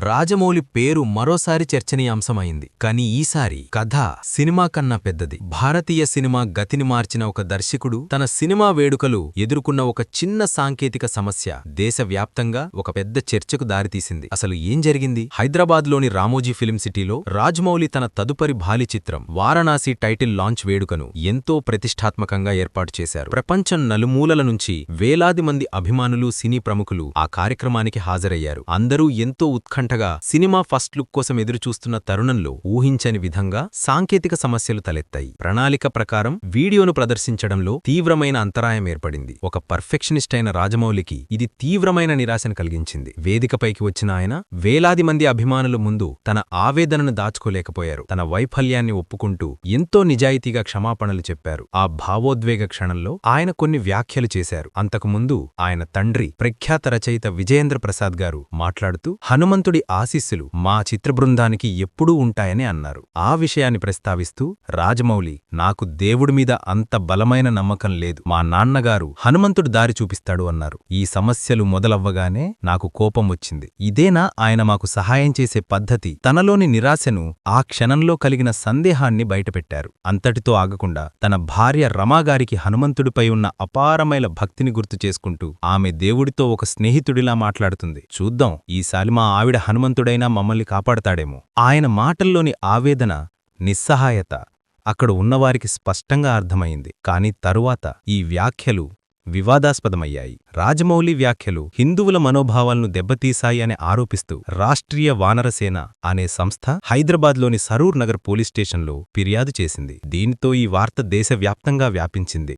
రాజమౌళి పేరు మరోసారి చర్చనీయాంశమైంది. కానీ ఈసారి కథ సినిమా కన్నా పెద్దది. భారతీయ సినిమా గతిని మార్చిన ఒక దర్శకుడు తన సినిమా వేడుకలు ఎదుర్కొన్న ఒక చిన్న సాంకేతిక సమస్య దేశవ్యాప్తంగా ఒక పెద్ద చర్చకు దారితీసింది. అసలు ఏం జరిగింది? హైదరాబాద్లోని రామోజీ ఫిల్మ్ సిటీలో రాజమౌళి తన తదుపరి భాలి చిత్రం వారణాసి టైటిల్ లాంచ్ వేడుకను ఎంతో ప్రతిష్టాత్మకంగా ఏర్పాటు చేశారు. ప్రపంచం నలుమూలల నుంచి వేలాది మంది అభిమానులు, సినీ ప్రముఖులు ఆ కార్యక్రమానికి హాజరయ్యారు. అందరూ ఎంతో ఉత్కంఠగా సినిమా ఫస్ట్ లుక్ కోసం ఎదురుచూస్తున్న తరుణంలో ఊహించని విధంగా సాంకేతిక సమస్యలు తలెత్తాయి. ప్రణాళిక ప్రకారం వీడియోను ప్రదర్శించడంలో తీవ్రమైన అంతరాయం ఏర్పడింది. ఒక పర్ఫెక్షనిస్ట్ అయిన రాజమౌళికి ఇది తీవ్రమైన నిరాశను కలిగించింది. వేదికపైకి వచ్చిన ఆయన వేలాది మంది అభిమానుల ముందు తన ఆవేదనను దాచుకోలేకపోయారు. తన వైఫల్యాన్ని ఒప్పుకుంటూ ఎంతో నిజాయితీగా క్షమాపణలు చెప్పారు. ఆ భావోద్వేగ క్షణంలో ఆయన కొన్ని వ్యాఖ్యలు చేశారు. అంతకుముందు ఆయన తండ్రి ప్రఖ్యాత రచయిత విజయేంద్ర ప్రసాద్ గారు మాట్లాడుతూ హనుమంతుడి ఆశీస్సులు మా చిత్రబృందానికి ఎప్పుడూ ఉంటాయని అన్నారు. ఆ విషయాన్ని ప్రస్తావిస్తూ రాజమౌళి, నాకు దేవుడిమీద అంత బలమైన నమ్మకం లేదు, మా నాన్నగారు హనుమంతుడు దారి చూపిస్తాడు అన్నారు. ఈ సమస్యలు మొదలవ్వగానే నాకు కోపం వచ్చింది. ఇదేనా ఆయన మాకు సహాయం చేసే పద్ధతి? తనలోని నిరాశను, ఆ క్షణంలో కలిగిన సందేహాన్ని బయటపెట్టారు. అంతటితో ఆగకుండా తన భార్య రమాగారికి హనుమంతుడిపై ఉన్న అపారమైన భక్తిని గుర్తు చేసుకుంటూ ఆమె దేవుడితో ఒక స్నేహితుడిలా మాట్లాడుతుంది. చూద్దాం, ఈసారి మా ఆవిడ హనుమంతుడైనా మమ్మల్ని కాపాడతాడేమో. ఆయన మాటల్లోని ఆవేదన, నిస్సహాయత అక్కడ ఉన్నవారికి స్పష్టంగా అర్థమైంది. కాని తరువాత ఈ వ్యాఖ్యలు వివాదాస్పదమయ్యాయి. రాజమౌళి వ్యాఖ్యలు హిందువుల మనోభావాలను దెబ్బతీశాయి అని ఆరోపిస్తూ రాష్ట్రీయ వానరసేన అనే సంస్థ హైదరాబాద్లోని సరూర్ నగర్ పోలీస్ స్టేషన్లో ఫిర్యాదు చేసింది. దీనితో ఈ వార్త దేశవ్యాప్తంగా వ్యాపించింది.